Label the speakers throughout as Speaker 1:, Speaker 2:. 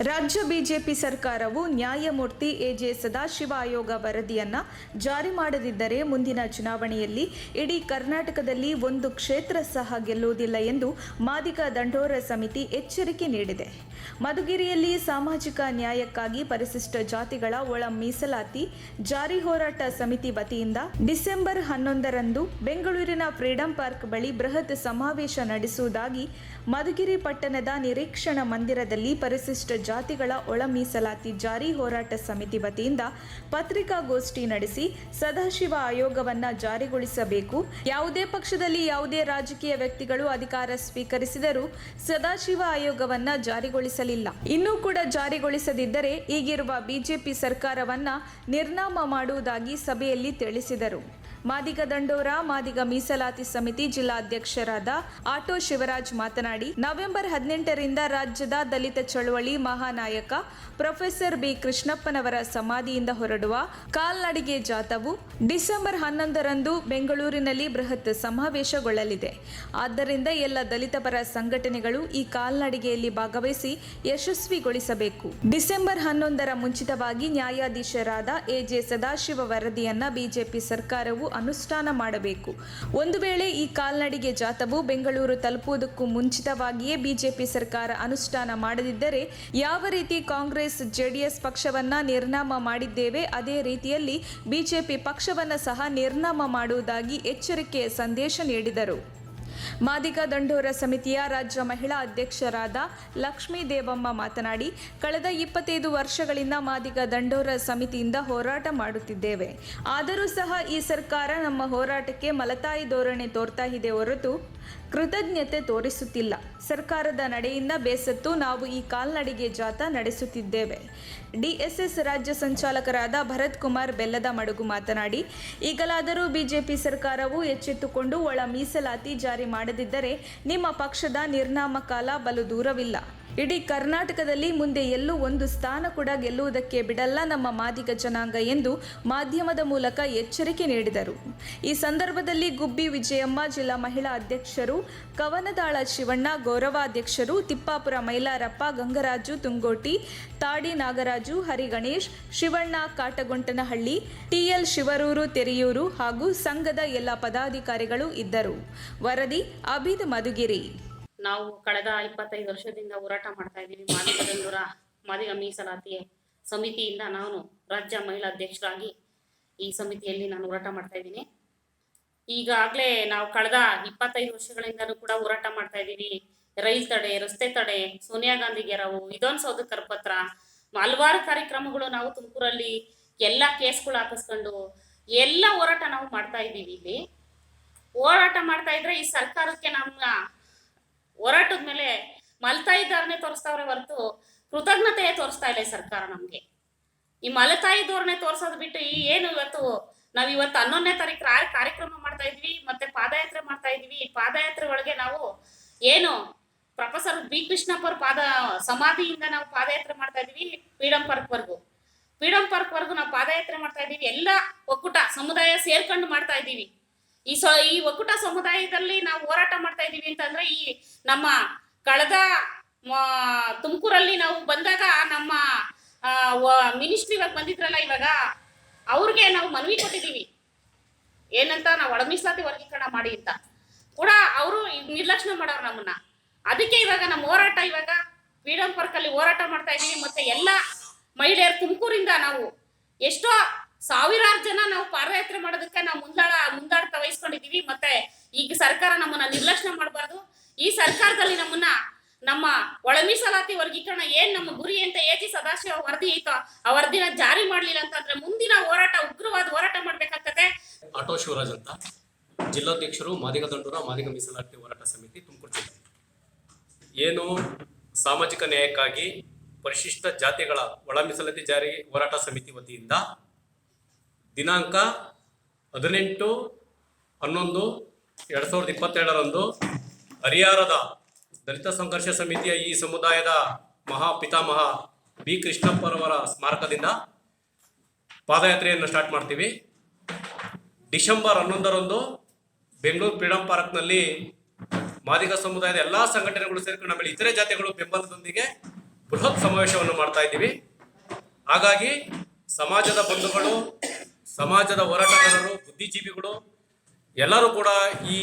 Speaker 1: ರಾಜ್ಯ ಬಿಜೆಪಿ ಸರ್ಕಾರವು ನ್ಯಾಯಮೂರ್ತಿ ಎಜೆ ಸದಾಶಿವ ಆಯೋಗ ವರದಿಯನ್ನು ಜಾರಿ ಮಾಡದಿದ್ದರೆ ಮುಂದಿನ ಚುನಾವಣೆಯಲ್ಲಿ ಇಡೀ ಕರ್ನಾಟಕದಲ್ಲಿ ಒಂದು ಕ್ಷೇತ್ರ ಸಹ ಗೆಲ್ಲುವುದಿಲ್ಲ ಎಂದು ಮಾದಿಗ ದಂಡೋರ ಸಮಿತಿ ಎಚ್ಚರಿಕೆ ನೀಡಿದೆ. ಮಧುಗಿರಿಯಲ್ಲಿ ಸಾಮಾಜಿಕ ನ್ಯಾಯಕ್ಕಾಗಿ ಪರಿಶಿಷ್ಟ ಜಾತಿಗಳ ಒಳ ಮೀಸಲಾತಿ ಜಾರಿ ಹೋರಾಟ ಸಮಿತಿ ವತಿಯಿಂದ ಡಿಸೆಂಬರ್ 11ರಂದು ಬೆಂಗಳೂರಿನ ಫ್ರೀಡಂ ಪಾರ್ಕ್ ಬಳಿ ಬೃಹತ್ ಸಮಾವೇಶ ನಡೆಸುವುದಾಗಿ ಮಧುಗಿರಿ ಪಟ್ಟಣದ ನಿರೀಕ್ಷಣಾ ಮಂದಿರದಲ್ಲಿ ಪರಿಶಿಷ್ಟ ಜಾತಿಗಳ ಒಳ ಮೀಸಲಾತಿ ಜಾರಿ ಹೋರಾಟ ಸಮಿತಿ ವತಿಯಿಂದ ಪತ್ರಿಕಾಗೋಷ್ಠಿ ನಡೆಸಿ ಸದಾಶಿವ ಆಯೋಗವನ್ನು ಜಾರಿಗೊಳಿಸಬೇಕು. ಯಾವುದೇ ಪಕ್ಷದಲ್ಲಿ ಯಾವುದೇ ರಾಜಕೀಯ ವ್ಯಕ್ತಿಗಳು ಅಧಿಕಾರ ಸ್ವೀಕರಿಸಿದರೂ ಸದಾಶಿವ ಆಯೋಗವನ್ನು ಜಾರಿಗೊಳಿಸಲಿಲ್ಲ. ಇನ್ನೂ ಕೂಡ ಜಾರಿಗೊಳಿಸದಿದ್ದರೆ ಈಗಿರುವ ಬಿಜೆಪಿ ಸರ್ಕಾರವನ್ನು ನಿರ್ನಾಮ ಮಾಡುವುದಾಗಿ ಸಭೆಯಲ್ಲಿ ತಿಳಿಸಿದರು. ಮಾದಿಗ ದಂಡೋರ ಮಾದಿಗ ಮೀಸಲಾತಿ ಸಮಿತಿ ಜಿಲ್ಲಾಧ್ಯಕ್ಷರಾದ ಆಟೋ ಶಿವರಾಜ್ ಮಾತನಾಡಿ, ನವೆಂಬರ್ 18ರಿಂದ ರಾಜ್ಯದ ದಲಿತ ಚಳವಳಿ ಮಹಾನಾಯಕ ಪ್ರೊಫೆಸರ್ ಬಿ ಕೃಷ್ಣಪ್ಪನವರ ಸಮಾಧಿಯಿಂದ ಹೊರಡುವ ಕಾಲ್ನಡಿಗೆ ಜಾಥಾವು ಡಿಸೆಂಬರ್ 11ರಂದು ಬೆಂಗಳೂರಿನಲ್ಲಿ ಬೃಹತ್ ಸಮಾವೇಶಗೊಳ್ಳಲಿದೆ. ಆದ್ದರಿಂದ ಎಲ್ಲ ದಲಿತ ಪರ ಸಂಘಟನೆಗಳು ಈ ಕಾಲ್ನಡಿಗೆಯಲ್ಲಿ ಭಾಗವಹಿಸಿ ಯಶಸ್ವಿಗೊಳಿಸಬೇಕು. ಡಿಸೆಂಬರ್ 11ರ ಮುಂಚಿತವಾಗಿ ನ್ಯಾಯಾಧೀಶರಾದ ಎಜೆ ಸದಾಶಿವ ವರದಿಯನ್ನ ಬಿಜೆಪಿ ಸರ್ಕಾರವು ಅನುಷ್ಠಾನ ಮಾಡಬೇಕು. ಒಂದು ವೇಳೆ ಈ ಕಾಲ್ನಡಿಗೆ ಜಾಥಾವು ಬೆಂಗಳೂರು ತಲುಪುವುದಕ್ಕೂ ಮುಂಚಿತವಾಗಿಯೇ ಬಿಜೆಪಿ ಸರ್ಕಾರ ಅನುಷ್ಠಾನ ಮಾಡದಿದ್ದರೆ ಯಾವ ರೀತಿ ಕಾಂಗ್ರೆಸ್ ಜೆಡಿಎಸ್ ಪಕ್ಷವನ್ನ ನಿರ್ನಾಮ ಮಾಡಿದ್ದೇವೆ ಅದೇ ರೀತಿಯಲ್ಲಿ ಬಿಜೆಪಿ ಪಕ್ಷವನ್ನು ಸಹ ನಿರ್ನಾಮ ಮಾಡುವುದಾಗಿ ಎಚ್ಚರಿಕೆಯ ಸಂದೇಶ ನೀಡಿದರು. ಮಾದಿಗ ದಂಡೋರ ಸಮಿತಿಯ ರಾಜ್ಯ ಮಹಿಳಾ ಅಧ್ಯಕ್ಷರಾದ ಲಕ್ಷ್ಮೀ ದೇವಮ್ಮ ಮಾತನಾಡಿ, ಕಳೆದ 25 ವರ್ಷಗಳಿಂದ ಮಾದಿಗ ದಂಡೋರ ಸಮಿತಿಯಿಂದ ಹೋರಾಟ ಮಾಡುತ್ತಿದ್ದೇವೆ. ಆದರೂ ಸಹ ಈ ಸರ್ಕಾರ ನಮ್ಮ ಹೋರಾಟಕ್ಕೆ ಮಲತಾಯಿ ಧೋರಣೆ ತೋರ್ತಾ ಇದೆ ಹೊರತು ಕೃತಜ್ಞತೆ ತೋರಿಸುತ್ತಿಲ್ಲ. ಸರ್ಕಾರದ ನಡೆಯಿಂದ ಬೇಸತ್ತು ನಾವು ಈ ಕಾಲ್ನಡಿಗೆ ಜಾಥಾ ನಡೆಸುತ್ತಿದ್ದೇವೆ. ಡಿಎಸ್ಎಸ್ ರಾಜ್ಯ ಸಂಚಾಲಕರಾದ ಭರತ್ ಕುಮಾರ್ ಬೆಲ್ಲದ ಮಡುಗು ಮಾತನಾಡಿ, ಈಗಲಾದರೂ ಬಿಜೆಪಿ ಸರ್ಕಾರವು ಎಚ್ಚೆತ್ತುಕೊಂಡು ಒಳ ಮೀಸಲಾತಿ ಜಾರಿ ಮಾಡದಿದ್ದರೆ ನಿಮ್ಮ ಪಕ್ಷದ ನಿರ್ನಾಮ ಕಾಲ ಬಲು ದೂರವಿಲ್ಲ. ಇಡೀ ಕರ್ನಾಟಕದಲ್ಲಿ ಮುಂದೆ ಎಲ್ಲೂ ಒಂದು ಸ್ಥಾನ ಕೂಡ ಗೆಲ್ಲುವುದಕ್ಕೆ ಬಿಡಲ್ಲ ನಮ್ಮ ಮಾದಿಗ ಜನಾಂಗ ಎಂದು ಮಾಧ್ಯಮದ ಮೂಲಕ ಎಚ್ಚರಿಕೆ ನೀಡಿದರು. ಈ ಸಂದರ್ಭದಲ್ಲಿ ಗುಬ್ಬಿ ವಿಜಯಮ್ಮ ಜಿಲ್ಲಾ ಮಹಿಳಾ ಅಧ್ಯಕ್ಷರು, ಕವನದಾಳ ಶಿವಣ್ಣ ಗೌರವಾಧ್ಯಕ್ಷರು, ತಿಪ್ಪಾಪುರ ಮೈಲಾರಪ್ಪ, ಗಂಗರಾಜು ತುಂಗೋಟಿ, ತಾಡಿ ನಾಗರಾಜು, ಹರಿಗಣೇಶ್, ಶಿವಣ್ಣ ಕಾಟಗೊಂಟನಹಳ್ಳಿ, ಟಿಎಲ್ ಶಿವರೂರು ತೆರೆಯೂರು ಹಾಗೂ ಸಂಘದ ಎಲ್ಲ ಪದಾಧಿಕಾರಿಗಳು ಇದ್ದರು. ವರದಿ ಅಭಿದ್ ಮಧುಗಿರಿ.
Speaker 2: ನಾವು ಕಳೆದ 25 ವರ್ಷದಿಂದ ಹೋರಾಟ ಮಾಡ್ತಾ ಇದ್ದೀವಿ. ಮಾದಿಗ ದಂಡೋರ ಮಾದಿಗ ಮೀಸಲಾತಿ ಸಮಿತಿಯಿಂದ ನಾನು ರಾಜ್ಯ ಮಹಿಳಾ ಅಧ್ಯಕ್ಷರಾಗಿ ಈ ಸಮಿತಿಯಲ್ಲಿ ನಾನು ಹೋರಾಟ ಮಾಡ್ತಾ ಇದ್ದೀನಿ. ಈಗಾಗಲೇ ನಾವು ಕಳೆದ 25 ವರ್ಷಗಳಿಂದಲೂ ಕೂಡ ಹೋರಾಟ ಮಾಡ್ತಾ ಇದ್ದೀವಿ. ರೈಲ್ ತಡೆ, ರಸ್ತೆ ತಡೆ, ಸೋನಿಯಾ ಗಾಂಧಿ ಗೆರವು, ವಿಧಾನಸೌಧ ಕರಪತ್ರ, ಹಲವಾರು ಕಾರ್ಯಕ್ರಮಗಳು ನಾವು ತುಮಕೂರಲ್ಲಿ ಎಲ್ಲ ಕೇಸ್ಗಳು ಹಾಕಿಸ್ಕೊಂಡು ಎಲ್ಲ ಹೋರಾಟ ನಾವು ಮಾಡ್ತಾ ಇದ್ದೀವಿ. ಇಲ್ಲಿ ಹೋರಾಟ ಮಾಡ್ತಾ ಇದ್ರೆ ಈ ಸರ್ಕಾರಕ್ಕೆ ನಮ್ಮ ಹೋರಾಟದ ಮೇಲೆ ಮಲತಾಯಿ ಧೋರಣೆ ತೋರಿಸ್ತಾವ್ರೆ ಹೊರತು ಕೃತಜ್ಞತೆ ತೋರಿಸ್ತಾ ಇಲ್ಲ ಈ ಸರ್ಕಾರ. ನಮ್ಗೆ ಈ ಮಲತಾಯಿ ಧೋರಣೆ ತೋರ್ಸೋದು ಬಿಟ್ಟು ಈ ಏನು ಇವತ್ತು ನಾವ್ ಇವತ್ತು 11ನೇ ತಾರೀಕು ಕಾರ್ಯಕ್ರಮ ಮಾಡ್ತಾ ಇದ್ವಿ, ಮತ್ತೆ ಪಾದಯಾತ್ರೆ ಮಾಡ್ತಾ ಇದ್ವಿ. ಈ ಪಾದಯಾತ್ರೆ ಒಳಗೆ ನಾವು ಏನು ಪ್ರೊಫೆಸರ್ ಬಿ ಕೃಷ್ಣಪ್ಪ ಪಾದ ಸಮಾಧಿಯಿಂದ ನಾವು ಪಾದಯಾತ್ರೆ ಮಾಡ್ತಾ ಇದೀವಿ. ಫ್ರೀಡಂ ಪಾರ್ಕ್ ವರ್ಗು ನಾವು ಪಾದಯಾತ್ರೆ ಮಾಡ್ತಾ ಇದೀವಿ. ಎಲ್ಲ ಒಕ್ಕೂಟ ಸಮುದಾಯ ಸೇರ್ಕೊಂಡು ಮಾಡ್ತಾ ಇದೀವಿ. ಈ ಒಕ್ಕೂಟ ಸಮುದಾಯದಲ್ಲಿ ನಾವು ಹೋರಾಟ ಮಾಡ್ತಾ ಇದೀವಿ ಅಂತಂದ್ರೆ ಈ ನಮ್ಮ ಕಳೆದ ತುಮಕೂರಲ್ಲಿ ನಾವು ಬಂದಾಗ ನಮ್ಮ ಮಿನಿಸ್ಟ್ರಿ ಇವಾಗ ಬಂದಿದ್ರಲ್ಲ, ಇವಾಗ ಅವ್ರಿಗೆ ನಾವು ಮನವಿ ಕೊಟ್ಟಿದ್ದೀವಿ ಏನಂತ, ನಾವು ಒಳ ಮೀಸಲಾತಿ ವರ್ಗೀಕರಣ ಮಾಡಿ ಅಂತ. ಕೂಡ ಅವರು ನಿರ್ಲಕ್ಷ್ಯ ಮಾಡೋರು ನಮ್ಮನ್ನ. ಅದಕ್ಕೆ ಇವಾಗ ನಮ್ಮ ಹೋರಾಟ ಇವಾಗ ಫ್ರೀಡಂ ಪಾರ್ಕ್ ಅಲ್ಲಿ ಹೋರಾಟ ಮಾಡ್ತಾ ಇದೀವಿ. ಮತ್ತೆ ಎಲ್ಲ ಮಹಿಳೆಯರು ತುಮಕೂರಿಂದ ನಾವು ಎಷ್ಟೋ ಸಾವಿರಾರು ಜನ ನಾವು ಪಾದಯಾತ್ರೆ ಮಾಡೋದಕ್ಕೆ ನಾವು ಮುಂದಾಡ್ತಾ ವಹಿಸ್ಕೊಂಡಿದೀವಿ. ಮತ್ತೆ ಈಗ ಸರ್ಕಾರ ನಮ್ಮನ್ನ ನಿರ್ಲಕ್ಷ್ಯ ಮಾಡಬಾರ್ದು. ಈ ಸರ್ಕಾರದಲ್ಲಿ ನಮ್ಮ ಒಳ ಮೀಸಲಾತಿ ವರ್ಗೀಕರಣ ಏನ್ ನಮ್ಮ ಗುರಿ ಅಂತ ಎಜೆ ಸದಾಶಿವ ವರದಿ ಐತೋ ಆ ವರದಿನ ಜಾರಿ ಮಾಡ್ಲಿಲ್ಲ ಅಂತಂದ್ರೆ ಮುಂದಿನ ಹೋರಾಟ ಉಗ್ರವಾದ ಹೋರಾಟ ಮಾಡ್ಬೇಕಾಗ್ತದೆ.
Speaker 3: ಆಟೋ ಶಿವರಾಜ್ ಅಂತ, ಜಿಲ್ಲಾಧ್ಯಕ್ಷರು ಮಾದಿಗ ದಂಡೋರ ಮಾದಿಗ ಮೀಸಲಾತಿ ಹೋರಾಟ ಸಮಿತಿ ತುಮಕೂರು ಜಿಲ್ಲೆ. ಏನು ಸಾಮಾಜಿಕ ನ್ಯಾಯಕ್ಕಾಗಿ ಪರಿಶಿಷ್ಟ ಜಾತಿಗಳ ಒಳ ಮೀಸಲಾತಿ ಜಾರಿ ಹೋರಾಟ ಸಮಿತಿ ವತಿಯಿಂದ ದಿನಾಂಕ 18/11/2022ರಂದು ಹರಿಹರದ ದಲಿತ ಸಂಘರ್ಷ ಸಮಿತಿಯ ಈ ಸಮುದಾಯದ ಮಹಾಪಿತಾಮಹ ಬಿ ಕೃಷ್ಣಪ್ಪರವರ ಸ್ಮಾರಕದಿಂದ ಪಾದಯಾತ್ರೆಯನ್ನು ಸ್ಟಾರ್ಟ್ ಮಾಡ್ತೀವಿ. ಡಿಸೆಂಬರ್ 11ರಂದು ಬೆಂಗಳೂರು ಫ್ರೀಡಂ ಪಾರ್ಕ್ನಲ್ಲಿ ಮಾದಿಗ ಸಮುದಾಯದ ಎಲ್ಲ ಸಂಘಟನೆಗಳು ಸೇರ್ಕೊಂಡು ಆಮೇಲೆ ಇತರೆ ಜಾತಿಗಳು ಬೆಂಬಲದೊಂದಿಗೆ ಬೃಹತ್ ಸಮಾವೇಶವನ್ನು ಮಾಡ್ತಾ ಇದ್ದೀವಿ. ಹಾಗಾಗಿ ಸಮಾಜದ ಬಂಧುಗಳು, ಸಮಾಜದ ಹೋರಾಟಗಾರರು, ಬುದ್ಧಿಜೀವಿಗಳು ಎಲ್ಲರೂ ಕೂಡ ಈ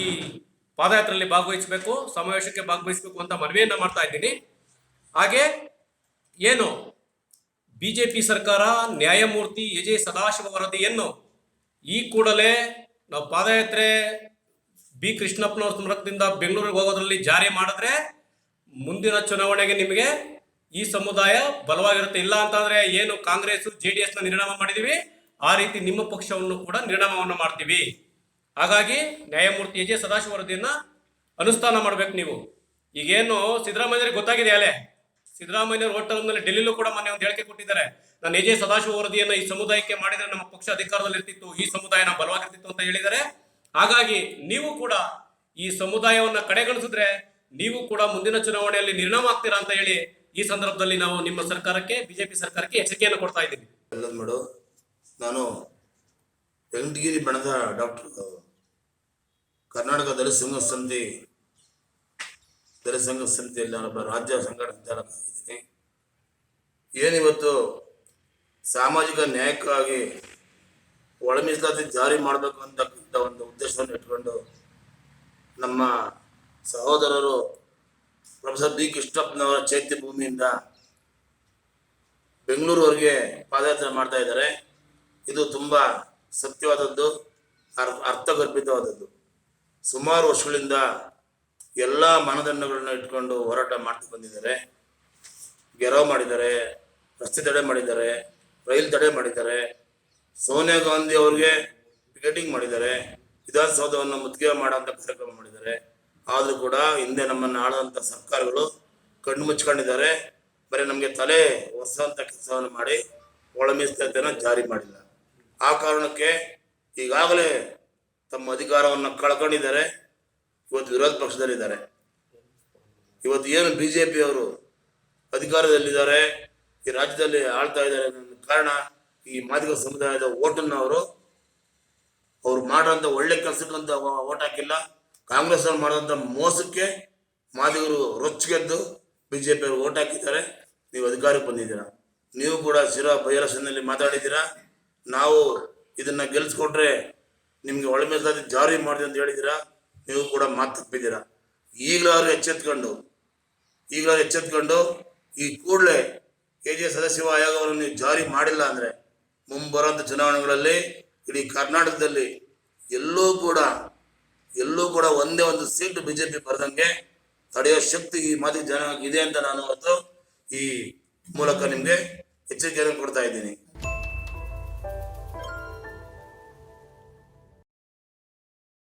Speaker 3: ಪಾದಯಾತ್ರೆಯಲ್ಲಿ ಭಾಗವಹಿಸಬೇಕು, ಸಮಾವೇಶಕ್ಕೆ ಭಾಗವಹಿಸಬೇಕು ಅಂತ ಮನವಿಯನ್ನು ಮಾಡ್ತಾ ಇದ್ದೀನಿ. ಹಾಗೆ ಏನು ಬಿಜೆಪಿ ಸರ್ಕಾರ ನ್ಯಾಯಮೂರ್ತಿ ಎ.ಜೆ. ಸದಾಶಿವ ವರದಿಯನ್ನು ಈ ಕೂಡಲೇ ನಾವು ಪಾದಯಾತ್ರೆ ಬಿ ಕೃಷ್ಣಪ್ಪನವ್ರ ಸ್ಮಾರಕದಿಂದ ಬೆಂಗಳೂರಿಗೆ ಹೋಗೋದ್ರಲ್ಲಿ ಜಾರಿ ಮಾಡಿದ್ರೆ ಮುಂದಿನ ಚುನಾವಣೆಗೆ ನಿಮಗೆ ಈ ಸಮುದಾಯ ಬಲವಾಗಿರುತ್ತೆ. ಇಲ್ಲ ಅಂತಂದ್ರೆ ಏನು ಕಾಂಗ್ರೆಸ್ JDS ನ ನಿರ್ಣಯ ಮಾಡಿದೀವಿ, ಆ ರೀತಿ ನಿಮ್ಮ ಪಕ್ಷವನ್ನು ಕೂಡ ನಿರ್ಣಯವನ್ನು ಮಾಡ್ತೀವಿ. ಹಾಗಾಗಿ ನ್ಯಾಯಮೂರ್ತಿ ಎ.ಜೆ. ಸದಾಶಿವ ವರದಿಯನ್ನ ಅನುಷ್ಠಾನ ಮಾಡ್ಬೇಕು ನೀವು. ಈಗೇನು ಸಿದ್ದರಾಮಯ್ಯರಿಗೆ ಗೊತ್ತಾಗಿದೆ, ಅಲೆ ಸಿದ್ದರಾಮಯ್ಯವ್ರ ಹೋಟೆಲ್ನಲ್ಲಿ ಡೆಲ್ಲಿಲೂ ಕೂಡ ಮೊನ್ನೆ ಒಂದು ಹೇಳಿಕೆ ಕೊಟ್ಟಿದ್ದಾರೆ, ನಾನು ಎ.ಜೆ. ಸದಾಶಿವ ವರದಿಯನ್ನ ಈ ಸಮುದಾಯಕ್ಕೆ ಮಾಡಿದ್ರೆ ನಮ್ಮ ಪಕ್ಷ ಅಧಿಕಾರದಲ್ಲಿ ಇರ್ತಿತ್ತು, ಈ ಸಮುದಾಯನ ಬಲವಾಗಿರ್ತಿತ್ತು ಅಂತ ಹೇಳಿದ್ದಾರೆ. ಹಾಗಾಗಿ ನೀವು ಕೂಡ ಈ ಸಮುದಾಯವನ್ನ ಕಡೆಗಣಿಸಿದ್ರೆ ನೀವು ಕೂಡ ಮುಂದಿನ ಚುನಾವಣೆಯಲ್ಲಿ ನಿರ್ಣಯ ಆಗ್ತೀರಾ ಅಂತ ಹೇಳಿ ಈ ಸಂದರ್ಭದಲ್ಲಿ ನಾವು ನಿಮ್ಮ ಸರ್ಕಾರಕ್ಕೆ, ಬಿಜೆಪಿ ಸರ್ಕಾರಕ್ಕೆ ಎಚ್ಚರಿಕೆಯನ್ನು ಕೊಡ್ತಾ ಇದ್ದೀವಿ.
Speaker 4: ನಾನು ವೆಂಕಟಗಿರಿ ಬಣದ ಡಾಕ್ಟರ್ ಕರ್ನಾಟಕ ದಲಿತ ಸಂಘ ಸಮಿತಿಯಲ್ಲಿ ನಾನೊಬ್ಬ ರಾಜ್ಯ ಸಂಘಟನಾ ಚಾಲಕನಾಗಿದ್ದೀನಿ. ಏನಿವತ್ತು ಸಾಮಾಜಿಕ ನ್ಯಾಯಕ್ಕಾಗಿ ಒಳ ಮೀಸಲಾತಿ ಜಾರಿ ಮಾಡಬೇಕು ಅಂತಕ್ಕಂಥ ಒಂದು ಉದ್ದೇಶವನ್ನು ಇಟ್ಕೊಂಡು ನಮ್ಮ ಸಹೋದರರು ಪ್ರೊಫೆಸರ್ ಬಿ ಕೃಷ್ಣಪ್ಪನವರ ಚೈತ್ಯ ಭೂಮಿಯಿಂದ ಬೆಂಗಳೂರುವರೆಗೆ ಪಾದಯಾತ್ರೆ ಮಾಡ್ತಾ ಇದ್ದಾರೆ. ಇದು ತುಂಬ ಸತ್ಯವಾದದ್ದು, ಅರ್ಥಗರ್ಭಿತವಾದದ್ದು. ಸುಮಾರು ವರ್ಷಗಳಿಂದ ಎಲ್ಲ ಮಾನದಂಡಗಳನ್ನ ಇಟ್ಕೊಂಡು ಹೋರಾಟ ಮಾಡ್ತಾ ಬಂದಿದ್ದಾರೆ. ಗೆರವ್ ಮಾಡಿದ್ದಾರೆ, ರಸ್ತೆ ತಡೆ ಮಾಡಿದ್ದಾರೆ, ರೈಲು ತಡೆ ಮಾಡಿದ್ದಾರೆ, ಸೋನಿಯಾ ಗಾಂಧಿ ಅವ್ರಿಗೆ ಟಿಕೆಟಿಂಗ್ ಮಾಡಿದ್ದಾರೆ, ವಿಧಾನಸೌಧವನ್ನು ಮುತ್ತಿಗೆ ಮಾಡೋಂಥ ಕಾರ್ಯಕ್ರಮ ಮಾಡಿದ್ದಾರೆ. ಆದರೂ ಕೂಡ ಹಿಂದೆ ನಮ್ಮನ್ನು ಆಳುವಂಥ ಸರ್ಕಾರಗಳು ಕಣ್ಣು ಮುಚ್ಕೊಂಡಿದ್ದಾರೆ. ಬರೀ ನಮಗೆ ತಲೆ ಒರೆಸುವಂಥ ಕೆಲಸವನ್ನು ಮಾಡಿ ಒಳ ಮೀಸಲಾತಿಯನ್ನು ಜಾರಿ ಮಾಡಿಲ್ಲ. ಆ ಕಾರಣಕ್ಕೆ ಈಗಾಗಲೇ ತಮ್ಮ ಅಧಿಕಾರವನ್ನು ಕಳ್ಕೊಂಡಿದ್ದಾರೆ. ಇವತ್ತು ವಿರೋಧ ಪಕ್ಷದಲ್ಲಿದ್ದಾರೆ. ಇವತ್ತು ಏನು BJP ಅವರು ಅಧಿಕಾರದಲ್ಲಿದ್ದಾರೆ, ಈ ರಾಜ್ಯದಲ್ಲಿ ಆಳ್ತಾ ಇದ್ದಾರೆ ಅನ್ನೋ ಕಾರಣ ಈ ಮಾದಿಗ ಸಮುದಾಯದ ಓಟನ್ನು ಅವರು ಮಾಡೋಂಥ ಒಳ್ಳೆ ಕೆಲಸಕ್ಕಂತ ಓಟ್ ಹಾಕಿಲ್ಲ. ಕಾಂಗ್ರೆಸ್ ಅವ್ರು ಮಾಡೋಂಥ ಮೋಸಕ್ಕೆ ಮಾದಿಗರು ರೊಚ್ಚಿಗೆದ್ದು BJP ಅವರು ಓಟ್ ಹಾಕಿದ್ದಾರೆ. ನೀವು ಅಧಿಕಾರಕ್ಕೆ ಬಂದಿದ್ದೀರಾ, ನೀವು ಕೂಡ ಶಿರಾ ಬೈರಸನಲ್ಲಿ ಮಾತಾಡಿದ್ದೀರಾ. ನಾವು ಇದನ್ನ ಗೆಲ್ಸ್ಕೊಟ್ರೆ ನಿಮ್ಗೆ ಒಳ ಮೀಸಲಾತಿ ಜಾರಿ ಮಾಡಿದೆ ಅಂತ ಹೇಳಿದ್ದೀರಾ. ನೀವು ಕೂಡ ಮಾತು ತಪ್ಪಿದ್ದೀರಾ. ಈಗಲಾದ್ರೂ ಎಚ್ಚೆತ್ಕೊಂಡು ಈ ಕೂಡಲೇ ಎ.ಜೆ. ಸದಾಶಿವ ಆಯೋಗವನ್ನು ನೀವು ಜಾರಿ ಮಾಡಿಲ್ಲ ಅಂದರೆ ಮುಂಬರುವಂಥ ಚುನಾವಣೆಗಳಲ್ಲಿ ಇಡೀ ಕರ್ನಾಟಕದಲ್ಲಿ ಎಲ್ಲೂ ಕೂಡ ಒಂದೇ ಒಂದು ಸೀಟು BJP ಬರದಂಗೆ ತಡೆಯೋ ಶಕ್ತಿ ಈ ಮಾದಿಗ ಜನ ಇದೆ ಅಂತ ನಾನು ಇವತ್ತು ಈ ಮೂಲಕ ನಿಮಗೆ ಎಚ್ಚರಿಕೆಯನ್ನು ಕೊಡ್ತಾ ಇದ್ದೀನಿ.